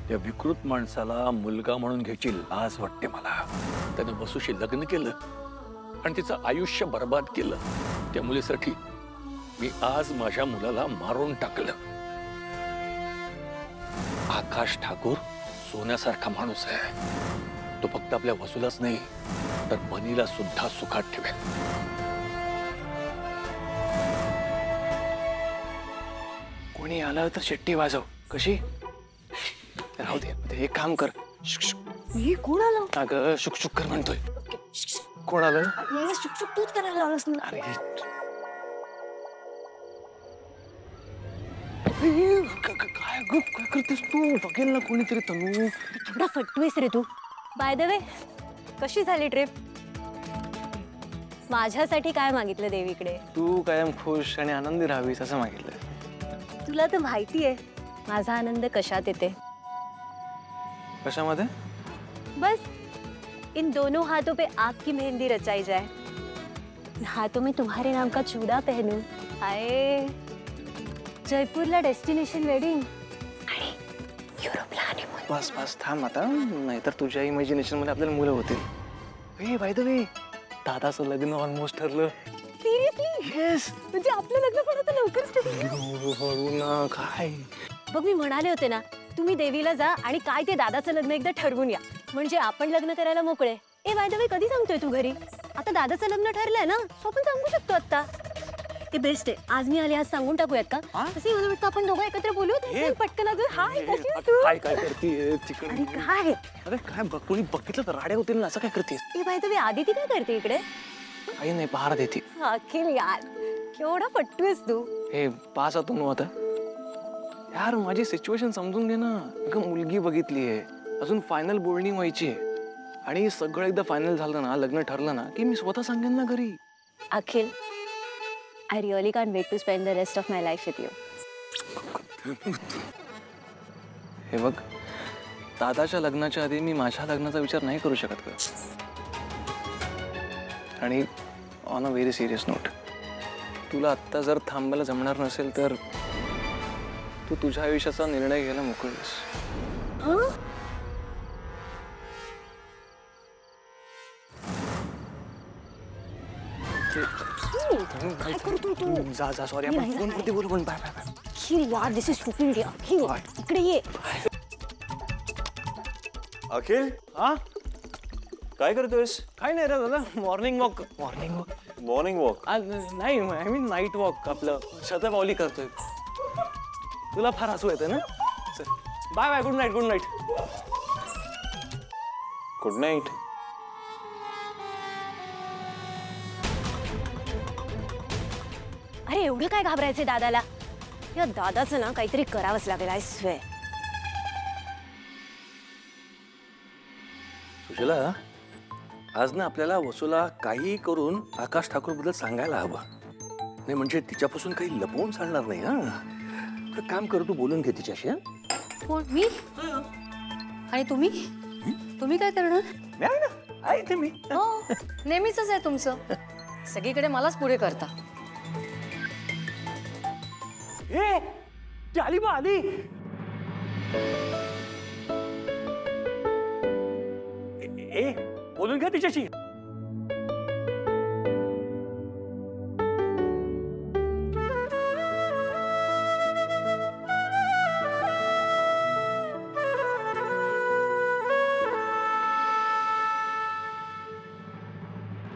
त्या विकृत माणसाला मुलगा म्हणून घ्यायची लाज वाटते मला. त्याने वसूशी लग्न केलं आणि तिचं आयुष्य बर्बाद केलं. त्या मुलीसाठी मी आज माझ्या मुलाला मारून टाकलं. आकाश ठाकूर सोन्यासारखा माणूस आहे. तो फक्त आपल्या वसूलाच नाही तर बनीला सुद्धा सुखात ठेवेल. कोणी आलं तर शिट्टी वाजव. कशी? राहू दे. एक काम कर. कोण आलं? अगं शुक कर म्हणतोय. कोण आलं? शुक तूच करायला लावलंस ना. अरे काय करतेस तू? बघेल ना कोणीतरी. तनू थोडा फटवेस रे तू. बाय द वे, कशी झाली ट्रिप? माझ्यासाठी काय मागितलं देवीकडे? तू कायम खुश आणि आनंदी राहावीस असं मागितलं. तुला तर माहिती आहे माझा आनंद कशात येते. कशामध्ये? बस इन दोनों हाथों पे आपकी मेहंदी रचाई जाए, हाथों में तुम्हारे नाम का चूड़ा पहनूं. आए जयपूरला डेस्टिनेशन वेडिंग आणि युरोपला हनीमून. बस बस थांब आता, नाहीतर तुझ्या इमॅजिनेशन मध्ये आपल्याला मुलं होतील. हे बाय द वे, दादाचं लग्न ऑलमोस्ट ठरलं. सिरियसली? येस. म्हणजे आपलं लग्न पण आता लवकरच ठरलं ना. काय बघ, मी म्हणाले होते ना तुम्ही देवीला जा आणि काय ते दादाचं लग्न एकदा ठरवून या, म्हणजे आपण लग्न करायला मोकळे. ए बाय द वे, कधी सांगतोय तू घरी? आता दादाचं लग्न ठरलंय ना, सो आपण सांगू शकतो आता. ते बेस्ट आहे. आज मी आले, आज सांगून टाकूयात का? तसे मला वाटतं आपण दोघं एकत्र बोलू. पटकन अजून हाय कशी आहेस तू? काय करते तिकडे? आणि काय? अरे काय कोणी बघितलं तर राड्या होतील ना. असं काय करतेस? ए बाय द वे, आदिती काय करते इकडे? काही नाही, पहार देते. अखिल यार, केवढा पट्टूस तू. हे पास होतो ना आता. यार माझी सिच्युएशन समजून घे ना. अगं मुलगी बघितली आहे, अजून फायनल बोलणी व्हायची आहे, आणि सगळं एकदा फायनल झालं ना, लग्न ठरलं ना, की मी स्वतः सांगेन ना घरी. अखिल, I really can't wait to spend the rest of my life with you. हे बघ, दादाच्या लग्नाच्या आधी मी माझ्या लग्नाचा विचार नाही करू शकत का? आणि on a very serious note, तुला आत्ता जर थांबायला जमणार नसेल तर तू तुझ्या आयुष्याचा निर्णय घ्यायला मोकळीस. जा जा, सॉरी. आपण फोन वरती बोलू. पण बाय बाय बाय. अखिल यार, दिस इज स्टुपिड. अखिल इकडे ये. अखिल, हा काय करतोयस? काय नाही रे दादा, morning walk. Morning walk? Morning walk? नाही, आय मीन नाईट वॉक. आपलं शतपावली करतोय. तुला फार हसू येतं ना. चल bye bye. Good night. Good night. Good night. अरे एवढं काय घाबरायचे दादाला? या दादाचं ना काहीतरी करावंच लागेल. I swear. सुशीला, आज ना आपल्याला वसूला काही करून आकाश ठाकूर बद्दल सांगायला हवं. नाही म्हणजे तिच्यापासून काही लपवून चालणार नाही. हा काम कर, तू बोलून घे तिच्याशी. कोण? मी? आणि तुम्ही? तुम्ही काय करणार? मी हो, नेहमीच आहे तुमचं. सगळीकडे मलाच पुढे करता. आली बा आली. बोलून घ्या तिच्याशी.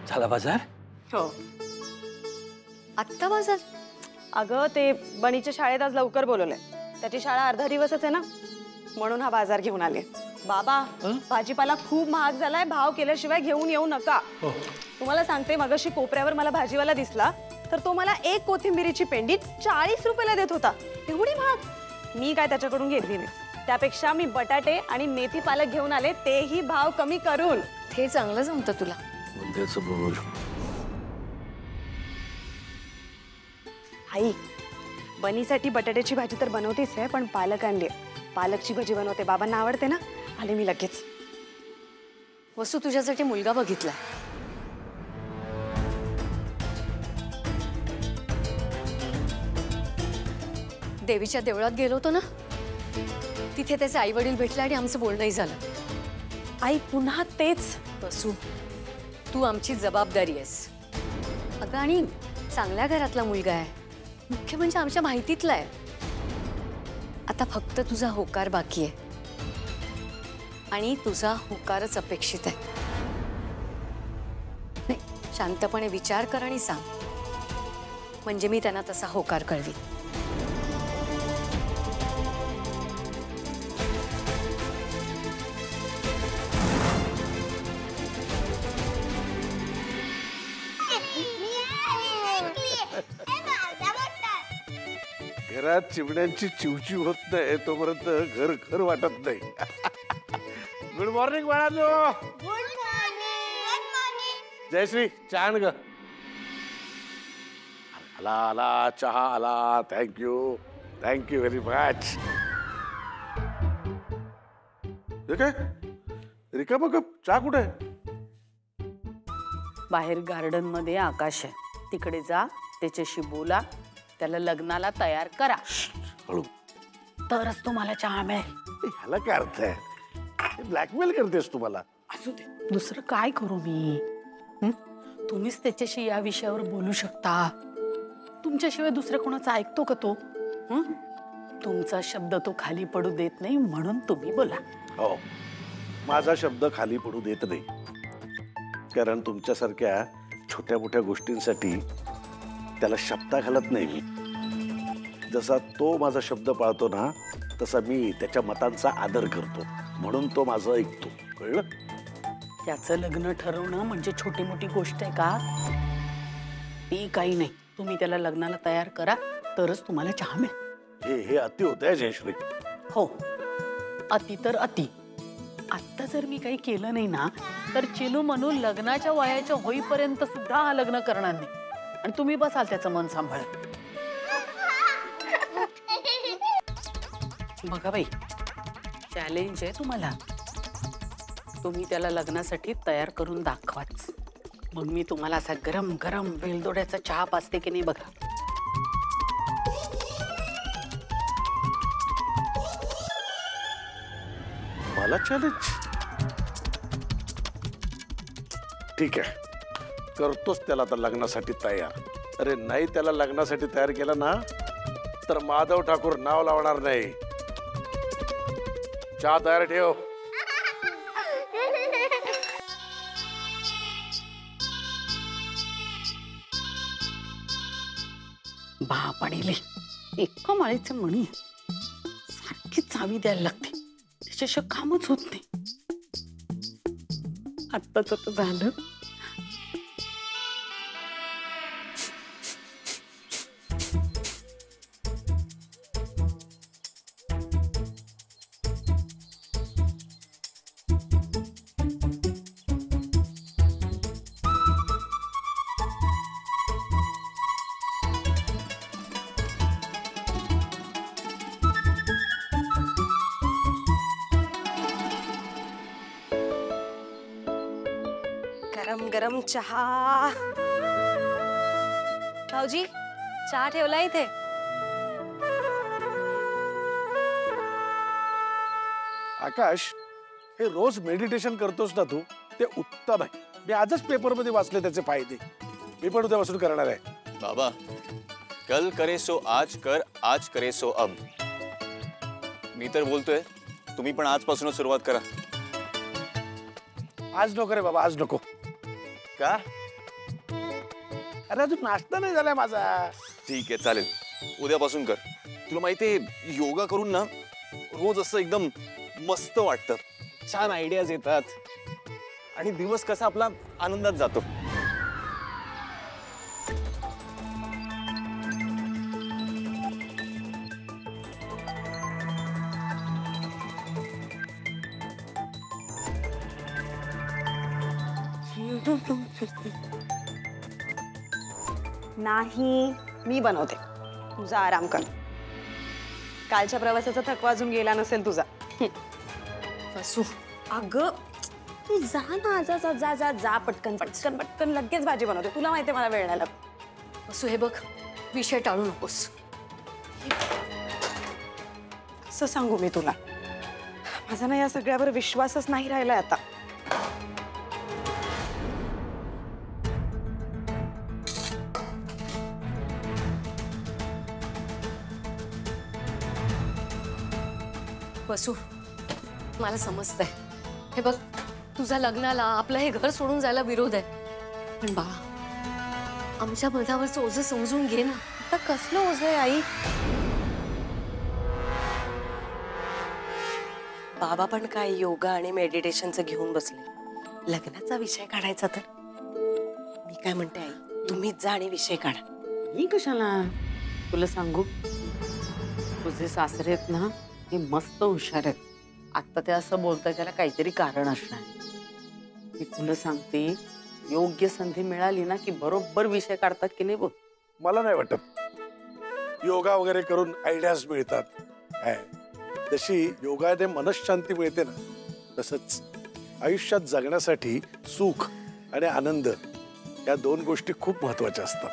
झाला बाजार? हो. आत्ता बाजार? अगं ते बनीच्या शाळेत आज लवकर बोलवलंय. त्याची शाळा अर्धा दिवसच आहे ना, म्हणून हा बाजार घेऊन आले. बाबा, भाजीपाला खूप महाग झालाय. भाव केल्याशिवाय घेऊन येऊ नका. तुम्हाला सांगते, मगाशी कोपऱ्यावर मला भाजीवाला दिसला तर तो मला एक कोथिंबीरीची पेंडी 40 रुपयाला देत होता. एवढी महाग. मी काय त्याच्याकडून घेतली नाही. त्यापेक्षा मी बटाटे आणि मेथी पालक घेऊन आले, तेही भाव कमी करून. हे चांगलं जमतं तुला. आई, बनीसाठी बटाट्याची भाजी तर बनवतेच आहे, पण पालक आणली. पालकची भाजी बनवते. बाबांना आवडते ना. आले मी लगेच. वसू, तुझ्यासाठी मुलगा बघितला. देवीच्या देवळात गेलो होतो ना, तिथे त्याचे आई वडील भेटले आणि आमचं बोलणंही झालं. आई पुन्हा तेच. बसू, तू आमची जबाबदारी आहेस अगं, आणि चांगल्या घरातला मुलगा आहे, मुख्य म्हणजे आमच्या माहितीतला आहे. आता फक्त तुझा होकार बाकी आहे आणि तुझा होकारच अपेक्षित आहे. नाही, शांतपणे विचार कर आणि सांग, म्हणजे मी त्यांना तसा होकार कळवी. घरात चिमण्यांची चिवचिव होत नाही तोपर्यंत घर घर वाटत नाही. गुड मॉर्निंग बाळांनो. जयश्री चहा आण ग. आला आला चहा आला. Thank you thank you very much. काय रिकामा कप चहा कुठे? बाहेर गार्डन मध्ये आकाश आहे, तिकडे जा, त्याच्याशी बोला, त्याला लग्नाला तयार करा. हळू. तरच तुम्हाला चहा मिळेल. ह्याला काय अर्थ आहे? ब्लॅकमेल करतेस तुम्हाला. असू दे, दुसरं काय करू मी? तुम्हीच त्याच्याशी या विषयावर बोलू शकता. तुमच्याशिवाय दुसरं कोणाचं ऐकतो का तो? तुमचा शब्द तो खाली पडू देत नाही, म्हणून तुम्ही बोला. हो, माझा शब्द खाली पडू देत नाही, कारण तुमच्यासारख्या छोट्या मोठ्या गोष्टींसाठी त्याला शब्द घालत नाही मी. जसा तो माझा शब्द पाळतो ना, तसा मी त्याच्या मतांचा आदर करतो, म्हणून तो माझं ऐकतो. कळलं? त्याचं लग्न ठरवणं म्हणजे छोटी मोठी गोष्ट आहे का? ती काही नाही. तुम्ही त्याला लग्नाला तयार करा, तरच तुम्हाला चहा मिळेल. हे अति होतंय जयश्री. हो, अति तर अति. आत्ता जर मी काही केलं नाही ना, तर चिनू मनू लग्नाच्या वयाच्या होईपर्यंत सुद्धा हा लग्न करणार नाही, आणि तुम्ही बसाल त्याचं मन सांभाळत. बघा बाई, चॅलेंज आहे तुम्हाला. तुम्ही त्याला लग्नासाठी तयार करून दाखवाच, मग मी तुम्हाला असा गरम गरम वेलदोड्याचा चहा पाजते की नाही बघा. मला चॅलेंज? ठीक आहे, करतोच त्याला आता लग्नासाठी तयार. अरे नाही त्याला लग्नासाठी तयार केलं ना, तर माधव ठाकूर नाव लावणार नाही. चहा तयार ठेव. बापाडीले एका माळीचे मणी सारखी चावी द्यायला लागते, त्याच्याशिवाय कामच होत नाही. आत्ताच तर झालं. गरम गरम चहा. भाऊजी, चहा ठेवला इथे. आकाश, हे रोज मेडिटेशन करतोस ना तू, ते उत्तम आहे. मी आजच पेपर मध्ये वाचले त्याचे फायदे. मी पण उद्यापासून करणार आहे. बाबा, कल करे सो आज कर, आज करे सो अब. मी तर बोलतोय, तुम्ही पण आजपासूनच सुरुवात करा. आज नको रे बाबा, आज नको. का? अरे अजून नाश्ता नाही झालाय माझा. ठीक आहे, चालेल, उद्यापासून कर. तुला माहितीये, योगा करून ना रोज असं एकदम मस्त वाटतं, छान आयडियाज येतात आणि दिवस कसा आपला आनंदात जातो. नाही, मी बनवते. तुझा आराम कर. कालच्या प्रवासाचा थकवा अजून गेला नसेल तुझा. बसू, अगं तू जा ना, जा जा जा जा जा, पटकन पटकन पटकन लगेच भाजी बनवते. तुला माहितीये मला वेळ नाही लागत. बसू, हे बघ, विषय टाळू नकोस. कसं सांगू मी तुला? माझा ना या सगळ्यावर विश्वासच नाही राहिलाय आता. वसू, मला समजतंय. हे बघ, तुझ्या लग्नाला आपलं हे घर सोडून जायला विरोध आहे, पण बाळा आमच्या मनावरचं ओझं समजून घे ना. आता कसलं ओझं आहे आई? बाबा पण काय योगा आणि मेडिटेशनचं घेऊन बसले. लग्नाचा विषय काढायचा तर मी काय म्हणते आई, तुम्हीच जा आणि विषय काढा. मी कशाला? तुला सांगू, तुझे सासरे आहेत ना, हे मस्त हुशार आहेत. आता ते असं बोलतात त्याला काहीतरी कारण असणार. मी तुला सांगते, योग्य संधी मिळाली ना की बरोबर विषय काढतात की नाही बघ. मला नाही वाटत योगा वगैरे करून आयडियाज मिळतात. जशी योगाने मनशांती मिळते ना, तसंच आयुष्यात जगण्यासाठी सुख आणि आनंद या दोन गोष्टी खूप महत्वाच्या असतात.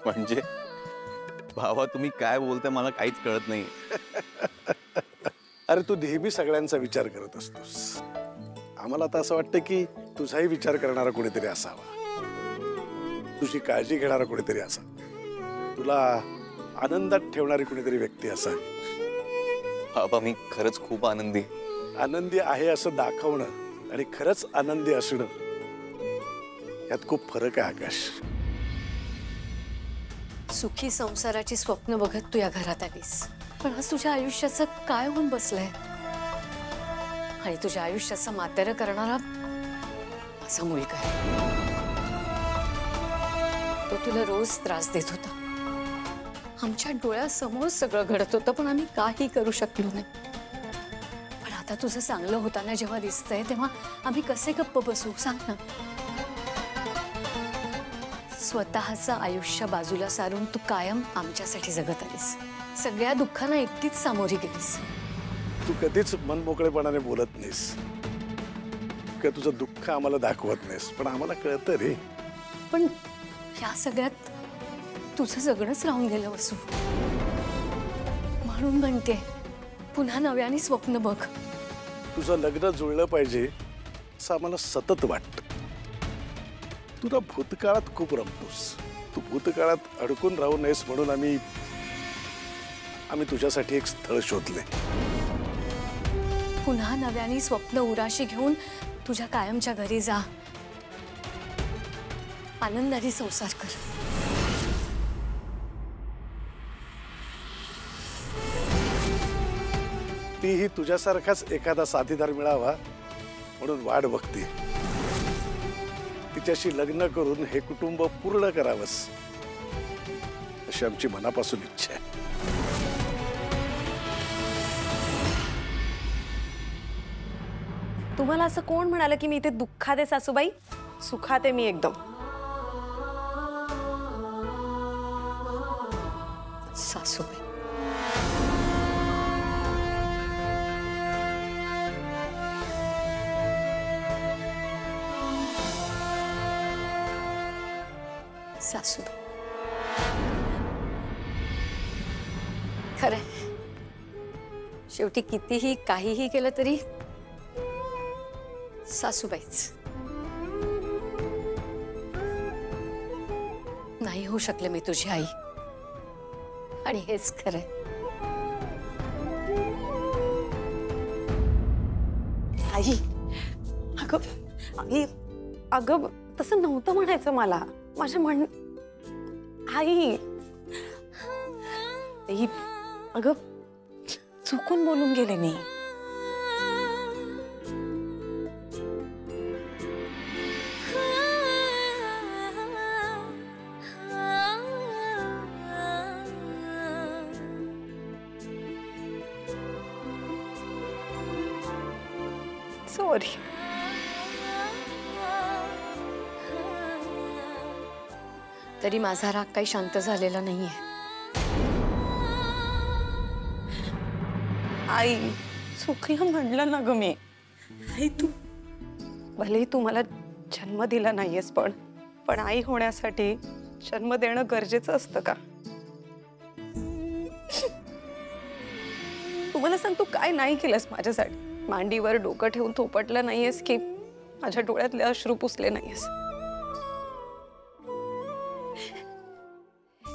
म्हणजे भावा तुम्ही काय बोलताय मला काहीच कळत नाही. अरे तू नेहमी सगळ्यांचा विचार करत असतोस. आम्हाला आता असं वाटतं की तुझाही विचार करणारा कोणीतरी असावा, तुझी काळजी घेणारा कोणीतरी असावा, तुला आनंदात ठेवणारी कोणीतरी व्यक्ती असावी. बाबा मी खरंच खूप आनंदी. आनंदी आहे असं दाखवणं आणि खरंच आनंदी असणं यात खूप फरक आहे आकाश. सुखी संसाराची स्वप्न बघत तू या घरात आलीस, पण आज तुझ्या आयुष्याचं काय होऊन बसलंय? आणि तुझ्या आयुष्याचं मातेरं करणारा माझा मुलगा आहे. तो तुला रोज त्रास देत होता. आमच्या डोळ्यासमोर सगळं घडत होतं, पण आम्ही काही करू शकलो नाही. पण आता तुझं चांगलं होताना जेव्हा दिसतंय तेव्हा आम्ही कसे गप्प बसू सांग ना. स्वतःचं आयुष्य बाजूला सारून तू कायम आमच्यासाठी जगत आलीस. सगळ्या दुःखांना एकटीच सामोरी गेलीस. तू कधीच मनमोकळेपणाने बोलत नाहीस किंवा तुझं दुःख आम्हाला दाखवत नाहीस, पण आम्हाला कळतं रे. पण या सगळ्यात तुझं जगणंच राहून गेलं वसू. म्हणून म्हणते, पुन्हा नव्याने स्वप्न बघ. तुझं लग्न जुळलं पाहिजे असं आम्हाला सतत वाटतं. तू ना भूतकाळात खूप रमतोस. तू भूतकाळात अडकून राहू नयेस म्हणून आम्ही तुझ्यासाठी एक स्थळ शोधले. पुन्हा नव्याने स्वप्न उराशी घेऊन तुझ्या कायमच्या घरी जा. आनंदाने संसार कर. तीही तुझ्यासारखाच एखादा साथीदार मिळावा म्हणून वाट बघते. तिच्याशी लग्न करून हे कुटुंब पूर्ण करावंस अशी आमची मनापासून इच्छा आहे. तुम्हाला असं कोण म्हणालं की मी इथे दुःखात आहे सासूबाई? सुखात आहे मी एकदम. सासूबाई, सासूबाई खरंय. शेवटी कितीही काहीही केलं तरी सासूबाईच. नाही होऊ शकले मी तुझी आई, आणि हेच खरंय. आई, अगं तसं नव्हतं म्हणायचं मला. माझ्या आई अगं चुकून बोलून गेले मी. सॉरी. तरी माझा राग काही शांत झालेला नाहीये. आई चुकलं म्हणलं ना ग मी. आई तू भलेही तू मला जन्म दिला नाहीयेस, पण आई होण्यासाठी जन्म देणं गरजेचं असतं का? तुम्हाला सांग, तू काय नाही केलंस माझ्यासाठी. मांडीवर डोकं ठेवून थोपटलं नाहीयेस की माझ्या डोळ्यातले अश्रू पुसले नाहीयेस.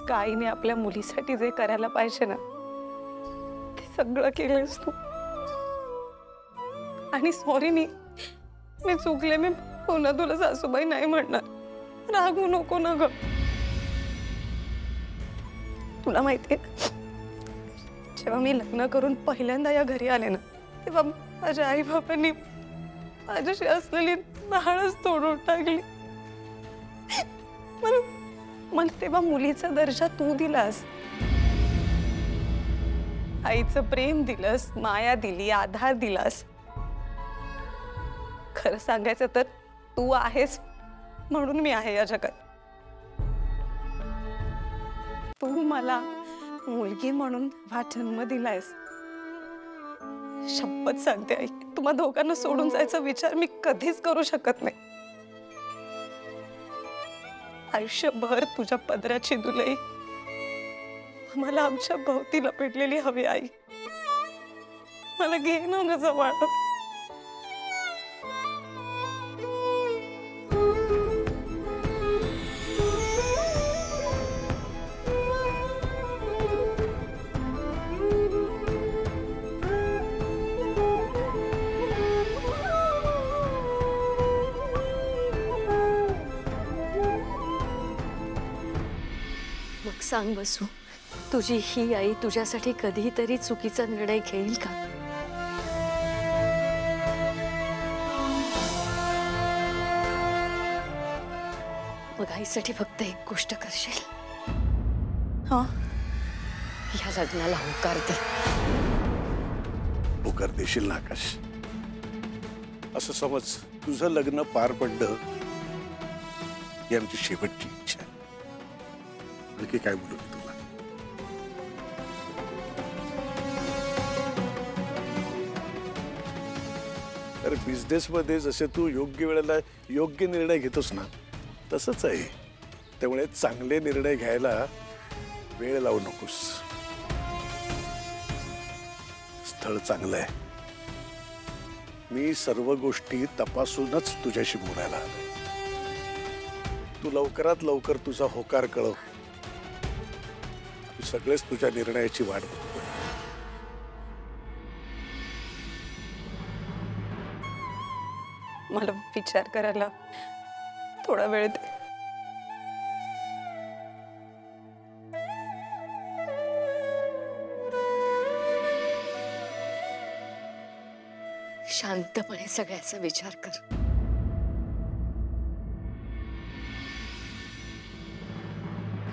काहीने आपल्या मुलीसाठी जे करायला पाहिजे ना ते सगळं केलंस तू. आणि सॉरी, मी चुकले. मी पुन्हा तुला सासूबाई नाही म्हणणार. रागवू नको ना ग. तुला माहितीये, जेव्हा मी लग्न करून पहिल्यांदा या घरी आले ना, तेव्हा माझ्या आई बाबांनी माझ्याशी असलेली नाळच तोडून टाकली. मला तेव्हा मुलीचा दर्जा तू दिलास. आईचं प्रेम दिलंस, माया दिली, आधार दिलास. खरं सांगायचं तर तू आहेस म्हणून मी आहे या जगात. तू मला मुलगी म्हणून हा जन्म दिलायस. शपथ सांगते आई, तुम्हा दोघांना सोडून जायचा विचार मी कधीच करू शकत नाही. आयुष्यभर तुझ्या पदराची दुलई मला आमच्या भोवती लपेटलेली हवी आई. मला घे ना ग जवळ. मग सांग बसू, तुझी ही आई तुझ्यासाठी कधीतरी चुकीचा निर्णय घेईल का? मग आईसाठी फक्त एक गोष्ट करशील? हा, या लग्नाला होकार दे. होकार देशील ना आकाश? असं समज तुझं लग्न पार पडलं ही आमची शेवटची इच्छा आहे. आणखी काय बोलू मी तुला? तर बिझनेसमध्ये जसे तू योग्य वेळेला योग्य निर्णय घेतोस ना, तसंच आहे. त्यामुळे चांगले निर्णय घ्यायला वेळ लावू नकोस. स्थळ चांगलं आहे. मी सर्व गोष्टी तपासूनच तुझ्याशी बोलायला आलोय. तू लवकरात लवकर तुझा होकार कळव. सगळेच तुझ्या निर्णयाची वाट बघतोय. मला विचार करायला थोडा वेळ दे. शांतपणे सगळ्याचा विचार कर.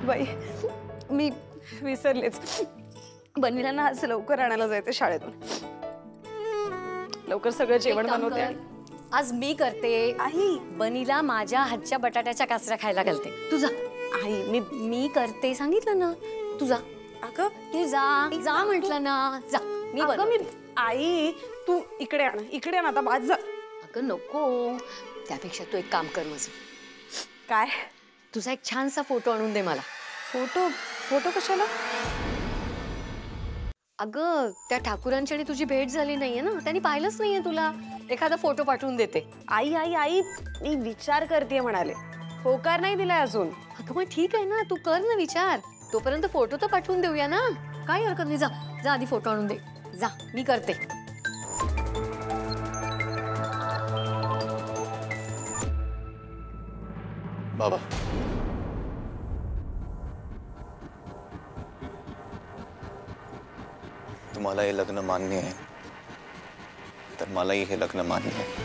बाई, मी विसरलेच. बनीला ना आज लवकर आणायला जायचं शाळेतून. लवकर सगळं जेवण एक काम बनवते. कर, आज मी करते. आई, बनीला माझ्या हातच्या बटाट्याच्या काचऱ्या खायला घालते. तुझा आई, मी करते सांगितलं ना. तुझा अगं तू जा म्हटलं ना. जा, मी अगं, बनवते. आई तू इकडे आण आता. बाद जा. अगं नको, त्यापेक्षा तू एक काम कर माझं. काय? तुझा एक छानसा फोटो आणून दे मला. फोटो कशाला? अगं, त्या ठाकूरांची आणि तुझी भेट झाली नाहीये ना, त्यांनी पाहिलंच नाहीये तुला. एखादा फोटो पाठवून देते. आई आई आई मी विचार करते म्हणाले. होकार नाही दिलाय अजून. अगं मग ठीक आहे ना, तू कर ना विचार. तोपर्यंत फोटो तर पाठवून देऊया ना. काय हरकत नाही. जा आधी फोटो आणून दे. जा, मी करते. बाबा, तुम्हाला हे लग्न मान्य आहे तर मलाही हे लग्न मान्य आहे.